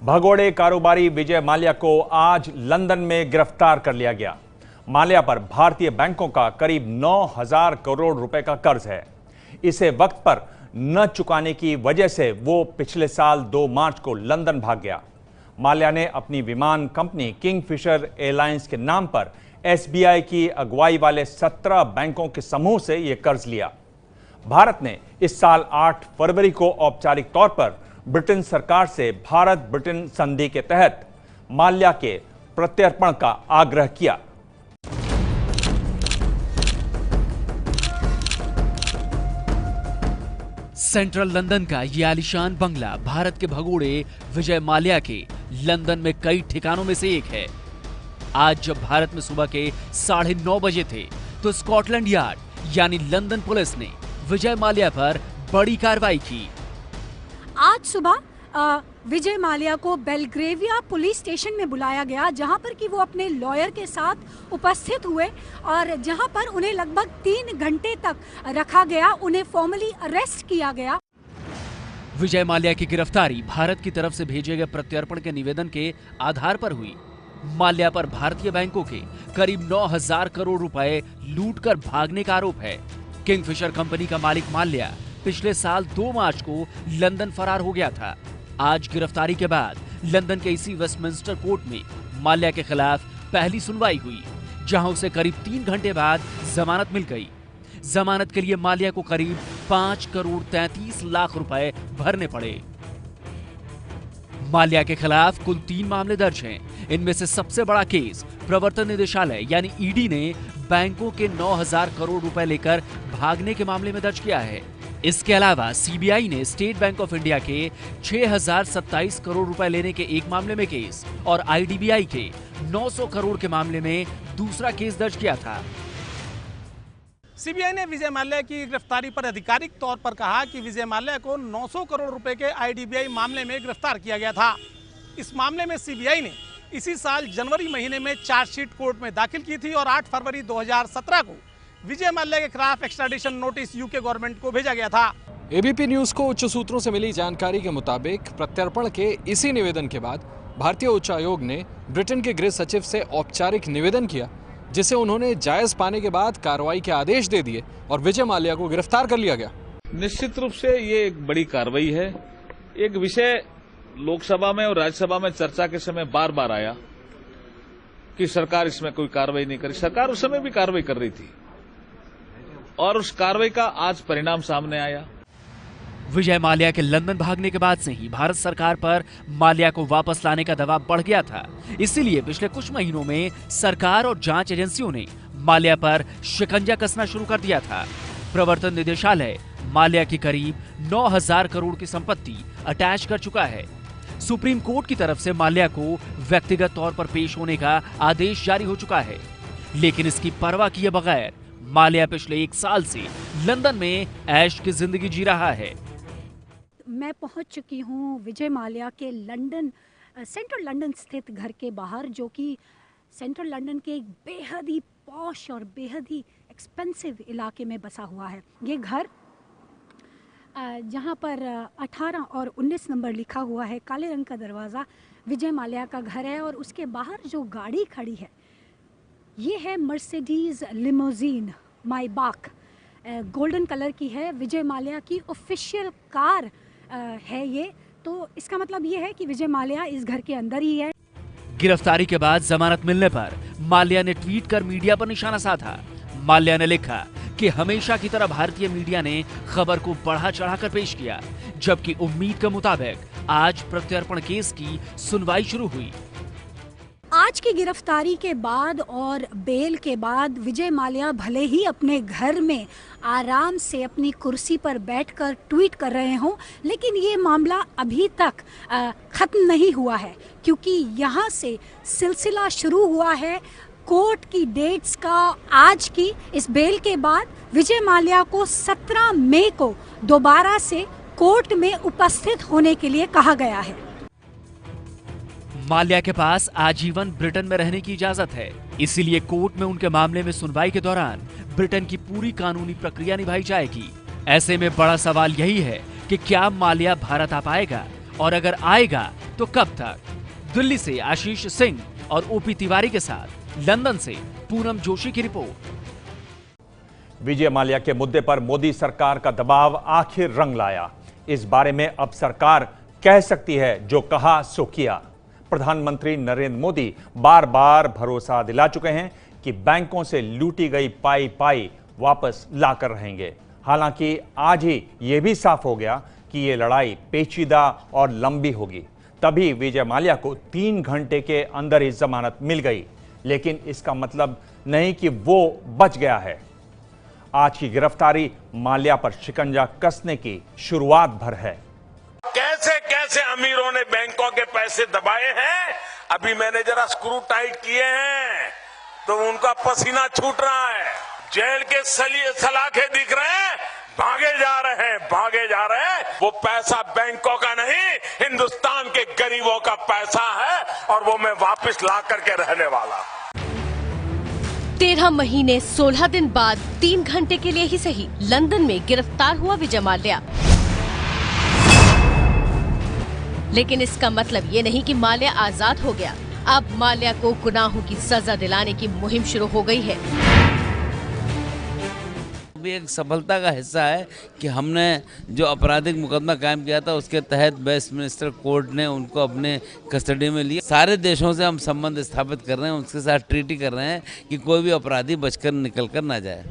भगोड़े कारोबारी विजय माल्या को आज लंदन में गिरफ्तार कर लिया गया। माल्या पर भारतीय बैंकों का करीब 9,000 करोड़ रुपए का कर्ज है। इसे वक्त पर न चुकाने की वजह से वो पिछले साल 2 मार्च को लंदन भाग गया। माल्या ने अपनी विमान कंपनी किंगफिशर एयरलाइंस के नाम पर एसबीआई की अगुवाई वाले 17 बैंकों के समूह से यह कर्ज लिया। भारत ने इस साल 8 फरवरी को औपचारिक तौर पर ब्रिटेन सरकार से भारत ब्रिटेन संधि के तहत माल्या के प्रत्यर्पण का आग्रह किया। सेंट्रल लंदन का ये आलीशान बंगला भारत के भगोड़े विजय माल्या के लंदन में कई ठिकानों में से एक है। आज जब भारत में सुबह के 9:30 बजे थे तो स्कॉटलैंड यार्ड यानी लंदन पुलिस ने विजय माल्या पर बड़ी कार्रवाई की। आज सुबह विजय माल्या को बेलग्रेविया पुलिस स्टेशन में बुलाया गया, जहां पर कि वो अपने लॉयर के साथ उपस्थित हुए और जहां पर उन्हें लगभग 3 घंटे तक रखा गया। उन्हें फॉर्मली अरेस्ट किया गया। विजय माल्या की गिरफ्तारी भारत की तरफ से भेजे गए प्रत्यर्पण के निवेदन के आधार पर हुई। माल्या पर भारतीय बैंकों के करीब 9,000 करोड़ रुपए लूटकर भागने का आरोप है। किंगफिशर कंपनी का मालिक माल्या पिछले साल 2 मार्च को लंदन फरार हो गया था। आज गिरफ्तारी के बाद लंदन के इसी वेस्टमिंस्टर कोर्ट में माल्या के खिलाफ पहली सुनवाई हुई, जहां उसे करीब 3 घंटे बाद जमानत मिल गई। जमानत के लिए माल्या को करीब 5 करोड़ 33 लाख रुपए भरने पड़े। माल्या के खिलाफ कुल 3 मामले दर्ज हैं। इनमें से सबसे बड़ा केस प्रवर्तन निदेशालय यानी ईडी ने बैंकों के 9,000 करोड़ रुपए लेकर भागने के मामले में दर्ज किया है। इसके अलावा सीबीआई ने स्टेट बैंक ऑफ इंडिया के 6,027 करोड़ रुपए लेने के एक मामले में केस और आईडीबीआई के 900 करोड़ के मामले में दूसरा केस दर्ज किया था। सीबीआई ने विजय माल्या की गिरफ्तारी पर आधिकारिक तौर पर कहा कि विजय माल्या को 900 करोड़ रुपए के आईडीबीआई मामले में गिरफ्तार किया गया था। इस मामले में सीबीआई ने इसी साल जनवरी महीने में चार्जशीट कोर्ट में दाखिल की थी और 8 फरवरी 2017 को विजय माल्या के खिलाफ एक्स्ट्राडिशन नोटिस यूके गवर्नमेंट को भेजा गया था। एबीपी न्यूज को उच्च सूत्रों से मिली जानकारी के मुताबिक प्रत्यर्पण के इसी निवेदन के बाद भारतीय उच्च आयोग ने ब्रिटेन के गृह सचिव से औपचारिक निवेदन किया, जिसे उन्होंने जायज पाने के बाद कार्रवाई के आदेश दे दिए और विजय माल्या को गिरफ्तार कर लिया गया। निश्चित रूप से ये एक बड़ी कार्रवाई है। एक विषय लोकसभा में और राज्यसभा में चर्चा के समय बार बार आया कि सरकार इसमें कोई कार्रवाई नहीं करी। सरकार उस समय भी कार्रवाई कर रही थी और उस कार्रवाई का आज परिणाम सामने आया। विजय माल्या के लंदन भागने के बाद से ही भारत सरकार पर माल्या को वापस लाने का दबाव बढ़ गया था। इसीलिए पिछले कुछ महीनों में सरकार और जांच एजेंसियों ने माल्या पर शिकंजा कसना शुरू कर दिया था। प्रवर्तन निदेशालय माल्या की करीब 9,000 करोड़ की संपत्ति अटैच कर चुका है। सुप्रीम कोर्ट की तरफ से माल्या को व्यक्तिगत तौर पर पेश होने का आदेश जारी हो चुका है, लेकिन इसकी परवाह किए बगैर माल्या पिछले 1 साल से लंदन में ऐश की जिंदगी जी रहा है। मैं पहुंच चुकी हूं विजय माल्या के सेंट्रल लंदन स्थित घर के बाहर, जो कि सेंट्रल लंदन के एक बेहद ही पॉश और बेहद ही एक्सपेंसिव इलाके में बसा हुआ है। ये घर जहां पर 18 और 19 नंबर लिखा हुआ है, काले रंग का दरवाज़ा विजय माल्या का घर है। और उसके बाहर जो गाड़ी खड़ी है ये है मर्सिडीज लिमोजीन मायबाक, गोल्डन कलर की है। विजय माल्या की ऑफिशियल कार है ये, तो इसका मतलब ये है कि विजय माल्या इस घर के अंदर ही है। गिरफ्तारी के बाद जमानत मिलने पर माल्या ने ट्वीट कर मीडिया पर निशाना साधा। माल्या ने लिखा कि हमेशा की तरह भारतीय मीडिया ने खबर को बढ़ा चढ़ाकर पेश किया, जबकि उम्मीद के मुताबिक आज प्रत्यर्पण केस की सुनवाई शुरू हुई। आज की गिरफ्तारी के बाद और बेल के बाद विजय माल्या भले ही अपने घर में आराम से अपनी कुर्सी पर बैठकर ट्वीट कर रहे हों, लेकिन ये मामला अभी तक ख़त्म नहीं हुआ है, क्योंकि यहाँ से सिलसिला शुरू हुआ है कोर्ट की डेट्स का। आज की इस बेल के बाद विजय माल्या को 17 मई को दोबारा से कोर्ट में उपस्थित होने के लिए कहा गया है। माल्या के पास आजीवन ब्रिटेन में रहने की इजाजत है, इसीलिए कोर्ट में उनके मामले में सुनवाई के दौरान ब्रिटेन की पूरी कानूनी प्रक्रिया निभाई जाएगी। ऐसे में बड़ा सवाल यही है कि क्या माल्या भारत आ पाएगा, और अगर आएगा तो कब तक? दिल्ली से आशीष सिंह और ओपी तिवारी के साथ लंदन से पूनम जोशी की रिपोर्ट। विजय माल्या के मुद्दे पर मोदी सरकार का दबाव आखिर रंग लाया। इस बारे में अब सरकार कह सकती है जो कहा सो किया। प्रधानमंत्री नरेंद्र मोदी बार बार भरोसा दिला चुके हैं कि बैंकों से लूटी गई पाई वापस लाकर रहेंगे। हालांकि आज ही यह भी साफ हो गया कि यह लड़ाई पेचीदा और लंबी होगी। तभी विजय माल्या को 3 घंटे के अंदर ही जमानत मिल गई, लेकिन इसका मतलब नहीं कि वो बच गया है। आज की गिरफ्तारी माल्या पर शिकंजा कसने की शुरुआत भर है। कैसे कैसे अमीरों ने बैंकों के पैसे दबाए हैं, अभी मैंने जरा स्क्रू टाइट किए हैं तो उनका पसीना छूट रहा है। जेल के सलाखे दिख रहे हैं, भागे जा रहे हैं। वो पैसा बैंकों का नहीं, हिंदुस्तान के गरीबों का पैसा है और वो मैं वापस ला करके रहने वाला। 13 महीने 16 दिन बाद 3 घंटे के लिए ही सही लंदन में गिरफ्तार हुआ विजय माल्या। लेकिन इसका मतलब ये नहीं कि माल्या आजाद हो गया। अब माल्या को गुनाहों की सजा दिलाने की मुहिम शुरू हो गई है। भी एक सफलता का हिस्सा है कि हमने जो आपराधिक मुकदमा कायम किया था उसके तहत वेस्टमिनिस्टर कोर्ट ने उनको अपने कस्टडी में लिया। सारे देशों से हम संबंध स्थापित कर रहे हैं, उसके साथ ट्रीटी कर रहे हैं कि कोई भी अपराधी बचकर निकलकर ना जाए।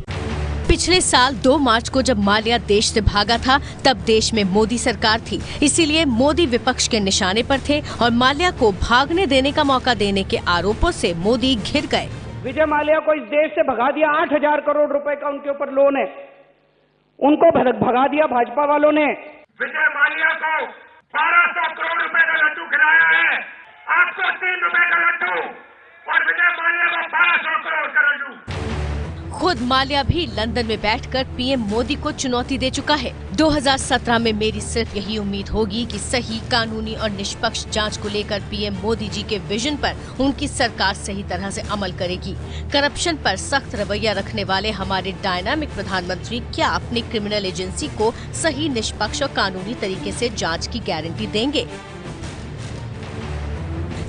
पिछले साल 2 मार्च को जब माल्या देश से भागा था तब देश में मोदी सरकार थी, इसीलिए मोदी विपक्ष के निशाने पर थे और माल्या को भागने देने का मौका देने के आरोपों से मोदी घिर गए। विजय माल्या को इस देश से भगा दिया। 8,000 करोड़ रुपए का उनके ऊपर लोन है, उनको भगा दिया भाजपा वालों ने। विजय माल्या को 1200 करोड़ रुपए का लड्डू खिलाया है, आपको 3 रुपए का लड्डू और विजय माल्या को 1200 करोड़ का लड्डू। खुद माल्या भी लंदन में बैठकर पीएम मोदी को चुनौती दे चुका है। 2017 में मेरी सिर्फ यही उम्मीद होगी कि सही, कानूनी और निष्पक्ष जांच को लेकर पीएम मोदी जी के विजन पर उनकी सरकार सही तरह से अमल करेगी। करप्शन पर सख्त रवैया रखने वाले हमारे डायनामिक प्रधानमंत्री क्या अपनी क्रिमिनल एजेंसी को सही, निष्पक्ष और कानूनी तरीके से जांच की गारंटी देंगे?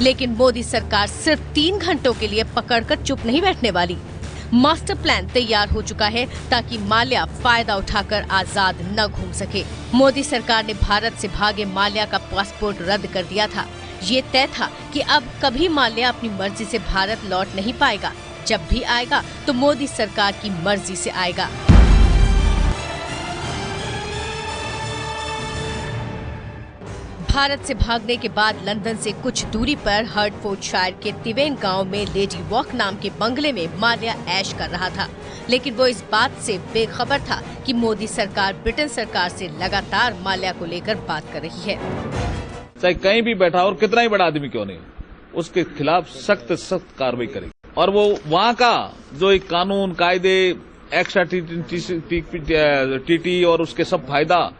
लेकिन मोदी सरकार सिर्फ 3 घंटों के लिए पकड़कर चुप नहीं बैठने वाली। मास्टर प्लान तैयार हो चुका है ताकि माल्या फायदा उठाकर आजाद न घूम सके। मोदी सरकार ने भारत से भागे माल्या का पासपोर्ट रद्द कर दिया था। ये तय था कि अब कभी माल्या अपनी मर्जी से भारत लौट नहीं पाएगा। जब भी आएगा तो मोदी सरकार की मर्जी से आएगा। भारत से भागने के बाद लंदन से कुछ दूरी पर हर्टफोर्डशायर के तिवेन गांव में लेडी वॉक नाम के बंगले में माल्या ऐश कर रहा था, लेकिन वो इस बात से बेखबर था कि मोदी सरकार ब्रिटेन सरकार से लगातार माल्या को लेकर बात कर रही है। चाहे कहीं भी बैठा और कितना ही बड़ा आदमी क्यों नहीं, उसके खिलाफ सख्त कार्रवाई करेगी। और वो वहाँ का जो एक कानून, कायदे, एक्स्ट्रा टीटी और उसके सब फायदा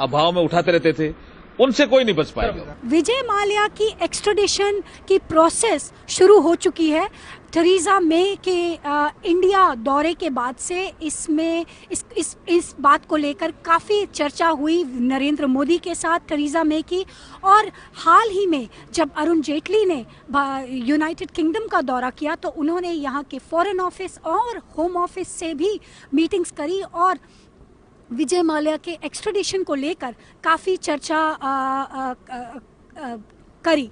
अभाव में उठाते रहते थे, उनसे कोई नहीं बच पाएगा। विजय माल्या की एक्स्ट्राडिशन की प्रोसेस शुरू हो चुकी है। थेरेसा मे के इंडिया दौरे के बाद से इसमें इस बात को लेकर काफ़ी चर्चा हुई नरेंद्र मोदी के साथ थेरेसा मे की। और हाल ही में जब अरुण जेटली ने यूनाइटेड किंगडम का दौरा किया तो उन्होंने यहाँ के फॉरेन ऑफिस और होम ऑफिस से भी मीटिंग्स करी और विजय माल्या के एक्स्ट्राडिशन को लेकर काफ़ी चर्चा करी।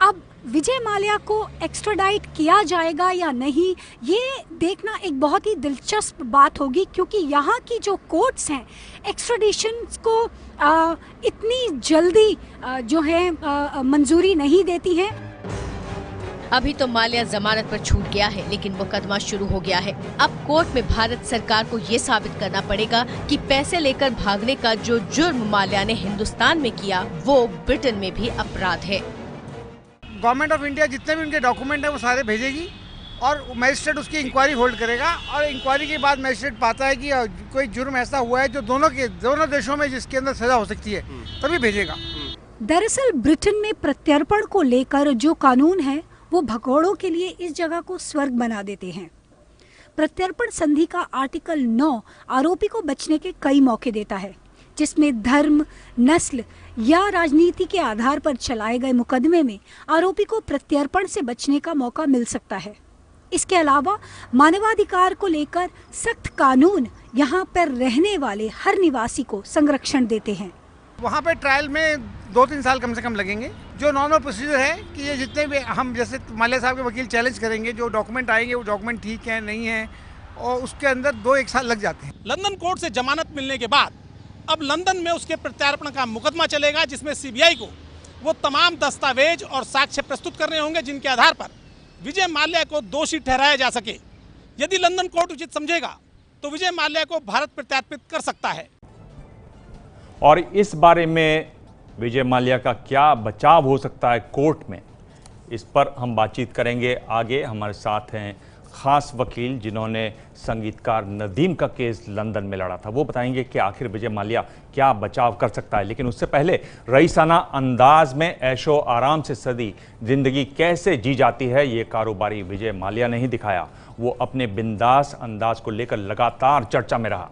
अब विजय माल्या को एक्स्ट्राडाइट किया जाएगा या नहीं, ये देखना एक बहुत ही दिलचस्प बात होगी, क्योंकि यहाँ की जो कोर्ट्स हैं एक्स्ट्राडिशन को इतनी जल्दी जो है मंजूरी नहीं देती हैं। अभी तो माल्या जमानत पर छूट गया है, लेकिन मुकदमा शुरू हो गया है। अब कोर्ट में भारत सरकार को ये साबित करना पड़ेगा कि पैसे लेकर भागने का जो जुर्म माल्या ने हिंदुस्तान में किया वो ब्रिटेन में भी अपराध है। गवर्नमेंट ऑफ इंडिया जितने भी उनके डॉक्यूमेंट है वो सारे भेजेगी और मैजिस्ट्रेट उसकी इंक्वायरी होल्ड करेगा और इंक्वायरी के बाद मैजिस्ट्रेट पाता है कि कोई जुर्म ऐसा हुआ है जो दोनों देशों में जिसके अंदर सजा हो सकती है, तभी भेजेगा। दरअसल ब्रिटेन में प्रत्यर्पण को लेकर जो कानून है वो भगोड़ों के लिए इस जगह को स्वर्ग बना देते हैं। प्रत्यर्पण संधि का आर्टिकल 9 आरोपी को बचने के कई मौके देता है, जिसमें धर्म, नस्ल या राजनीति के आधार पर चलाए गए मुकदमे में आरोपी को प्रत्यर्पण से बचने का मौका मिल सकता है। इसके अलावा मानवाधिकार को लेकर सख्त कानून यहाँ पर रहने वाले हर निवासी को संरक्षण देते हैं। वहाँ पे ट्रायल में 2-3 साल कम से कम लगेंगे। जो नॉर्मल प्रोसीजर है कि ये जितने भी हम जैसे माल्या साहब के वकील चैलेंज करेंगे, जो डॉक्यूमेंट आएंगे वो डॉक्यूमेंट ठीक है नहीं है, और उसके अंदर 2-1 साल लग जाते हैं। लंदन कोर्ट से जमानत मिलने के बाद अब लंदन में उसके प्रत्यार्पण का मुकदमा चलेगा, जिसमें सीबीआई को वो तमाम दस्तावेज और साक्ष्य प्रस्तुत करने होंगे जिनके आधार पर विजय माल्या को दोषी ठहराया जा सके। यदि लंदन कोर्ट उचित समझेगा तो विजय माल्या को भारत प्रत्यार्पित कर सकता है। और इस बारे में विजय माल्या का क्या बचाव हो सकता है कोर्ट में, इस पर हम बातचीत करेंगे आगे। हमारे साथ हैं खास वकील जिन्होंने संगीतकार नदीम का केस लंदन में लड़ा था। वो बताएंगे कि आखिर विजय माल्या क्या बचाव कर सकता है। लेकिन उससे पहले रईसाना अंदाज में ऐशो आराम से सदी जिंदगी कैसे जी जाती है, ये कारोबारी विजय माल्या ने ही दिखाया। वो अपने बिंदास अंदाज को लेकर लगातार चर्चा में रहा।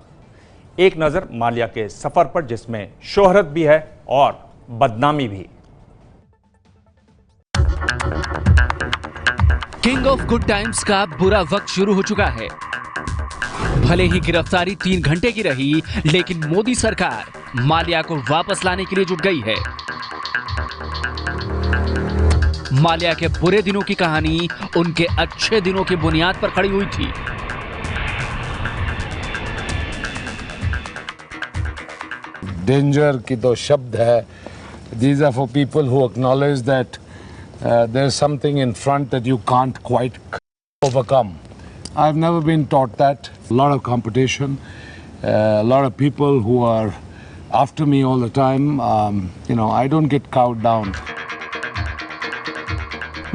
एक नजर माल्या के सफर पर, जिसमें शोहरत भी है और बदनामी भी। किंग ऑफ गुड टाइम्स का बुरा वक्त शुरू हो चुका है। भले ही गिरफ्तारी 3 घंटे की रही, लेकिन मोदी सरकार माल्या को वापस लाने के लिए जुट गई है। माल्या के बुरे दिनों की कहानी उनके अच्छे दिनों की बुनियाद पर खड़ी हुई थी। डेंजर की दो शब्द है। These are for people who acknowledge that there's something in front that you can't quite overcome. I've never been taught that. A lot of competition, a lot of people who are after me all the time. I don't get cowed down.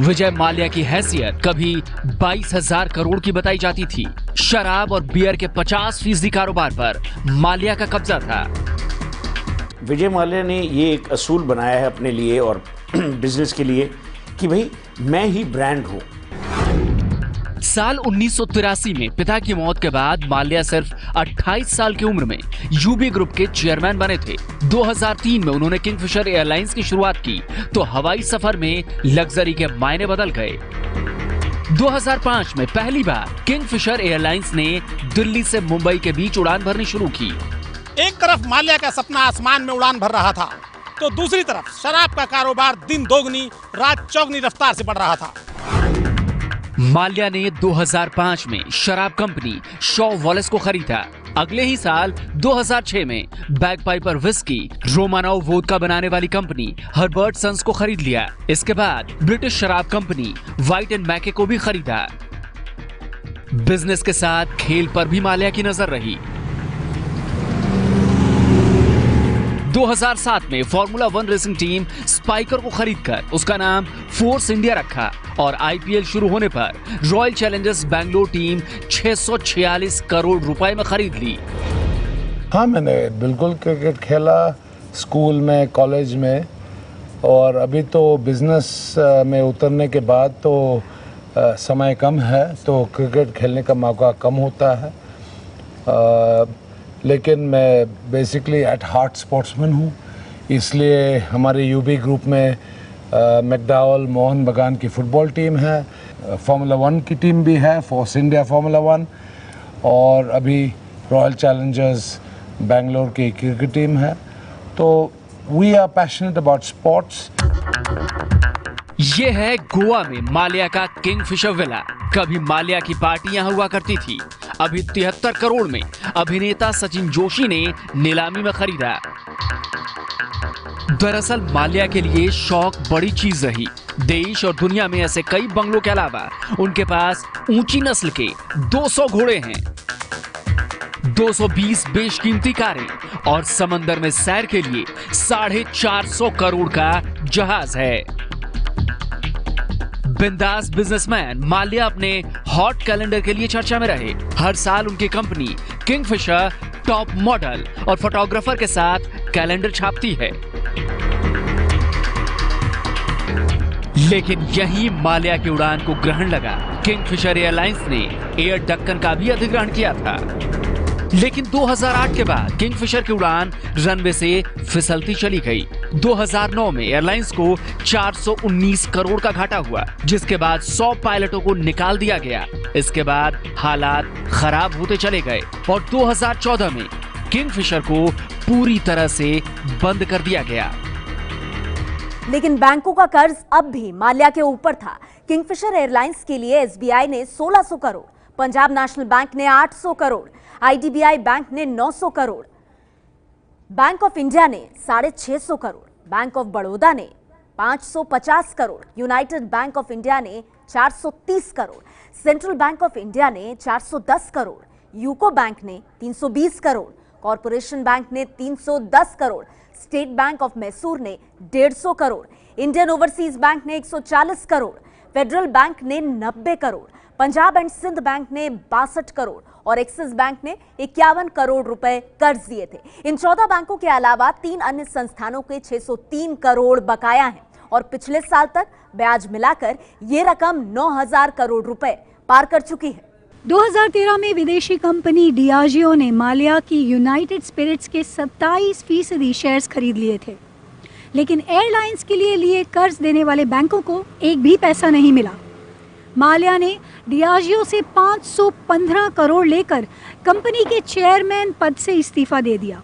Vijay Mallya की हैसियत कभी 22,000 करोड़ की बताई जाती थी। शराब और beer के 50% कारोबार पर माल्या का कब्जा था। विजय माल्या ने ये एक असूल बनाया है अपने लिए और बिजनेस के लिए कि भाई मैं ही ब्रांड हूं। साल 1983 में पिता की मौत के बाद माल्या सिर्फ 28 साल की उम्र में यूबी ग्रुप के चेयरमैन बने थे। 2003 में उन्होंने किंगफिशर एयरलाइंस की शुरुआत की तो हवाई सफर में लग्जरी के मायने बदल गए। 2005 में पहली बार किंगफिशर एयरलाइंस ने दिल्ली से मुंबई के बीच उड़ान भरनी शुरू की। एक तरफ माल्या का सपना आसमान में उड़ान भर रहा था, तो दूसरी तरफ शराब का कारोबार दिन दोगुनी रात चौगुनी रफ्तार से बढ़ रहा था। माल्या ने 2005 में शराब कंपनी शॉ वॉलेस को खरीदा। अगले ही साल 2006 में बैगपाइपर विस्की, रोमानोव वोदका बनाने वाली कंपनी हर्बर्ट सन्स को खरीद लिया। इसके बाद ब्रिटिश शराब कंपनी व्हाइट एंड मैके को भी खरीदा। बिजनेस के साथ खेल पर भी माल्या की नजर रही। 2007 में फार्मूला 1 रेसिंग टीम स्पाइकर को खरीदकर उसका नाम फोर्स इंडिया रखा और आईपीएल शुरू होने पर royal Challengers Bangalore team 646 crore रुपए में खरीद ली। हाँ, मैंने बिल्कुल क्रिकेट खेला स्कूल में, कॉलेज में, और अभी तो बिजनेस में उतरने के बाद तो समय कम है तो क्रिकेट खेलने का मौका कम होता है। लेकिन मैं बेसिकली एट हार्ट स्पोर्ट्समैन हूँ, इसलिए हमारे यूबी ग्रुप में मैकडॉवल मोहन बगान की फुटबॉल टीम है, फार्मूला 1 की टीम भी है, फोर्स इंडिया फार्मूला 1, और अभी रॉयल चैलेंजर्स बेंगलोर की क्रिकेट टीम है। तो we are passionate about sports. ये है गोवा में माल्या का किंगफिशर विला। कभी माल्या की पार्टी यहाँ हुआ करती थी। अभी 73 करोड़ में अभिनेता सचिन जोशी ने नीलामी में खरीदा। दरअसल माल्या के लिए शौक बड़ी चीज रही। देश और दुनिया में ऐसे कई बंगलों के अलावा उनके पास ऊंची नस्ल के 200 घोड़े हैं, 220 बेशकीमती कारें और समंदर में सैर के लिए 450 करोड़ का जहाज है। बिंदास बिजनेसमैन माल्या अपने हॉट कैलेंडर के लिए चर्चा में रहे। हर साल उनकी कंपनी किंगफिशर टॉप मॉडल और फोटोग्राफर के साथ कैलेंडर छापती है। लेकिन यही माल्या की उड़ान को ग्रहण लगा। किंगफिशर एयरलाइंस ने एयर डक्कन का भी अधिग्रहण किया था। लेकिन 2008 के बाद किंगफिशर की उड़ान रनवे से फिसलती चली गई। 2009 में एयरलाइंस को 419 करोड़ का घाटा हुआ, जिसके बाद 100 पायलटों को निकाल दिया गया। इसके बाद हालात खराब होते चले गए और 2014 में किंगफिशर को पूरी तरह से बंद कर दिया गया। लेकिन बैंकों का कर्ज अब भी माल्या के ऊपर था। किंगफिशर एयरलाइंस के लिए एसबीआई ने 1600 करोड़, पंजाब नेशनल बैंक ने 800 करोड़, आईडीबीआई बैंक ने 900 करोड़, बैंक ऑफ इंडिया ने 650 करोड़, बैंक ऑफ बड़ौदा ने 550 crore, United bank of India ने 430 crore, central bank of India ने 410 करोड़, यूको बैंक ने 320 करोड़, कॉर्पोरेशन बैंक ने 310 crore, state bank of Mysore ने 150 करोड़, इंडियन ओवरसीज बैंक ने 140 करोड़, फेडरल बैंक ने 90 करोड़, पंजाब एंड सिंध बैंक ने 62 करोड़ और एक्सिस बैंक ने 51 करोड़ रुपए कर्ज दिए थे। इन 14 बैंकों के अलावा 3 अन्य संस्थानों के 603 करोड़ बकाया हैं और पिछले साल तक ब्याज मिलाकर ये रकम 9000 करोड़ रुपए पार कर चुकी है। 2013 में विदेशी कंपनी डियाजियो ने माल्या की यूनाइटेड स्पिरिट्स के 27% शेयर्स खरीद लिए थे, लेकिन एयरलाइंस के लिए कर्ज देने वाले बैंकों को एक भी पैसा नहीं मिला। माल्या ने डियाजियो से 515 करोड़ लेकर कंपनी के चेयरमैन पद से इस्तीफा दे दिया।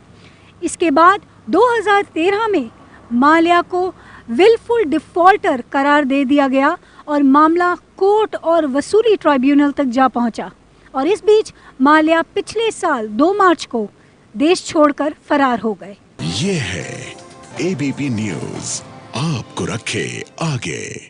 इसके बाद 2013 में माल्या को विलफुल डिफॉल्टर करार दे दिया गया और मामला कोर्ट और वसूली ट्राइब्यूनल तक जा पहुंचा और इस बीच माल्या पिछले साल 2 मार्च को देश छोड़कर फरार हो गए। ये है एबीपी न्यूज़, आपको रखे आगे।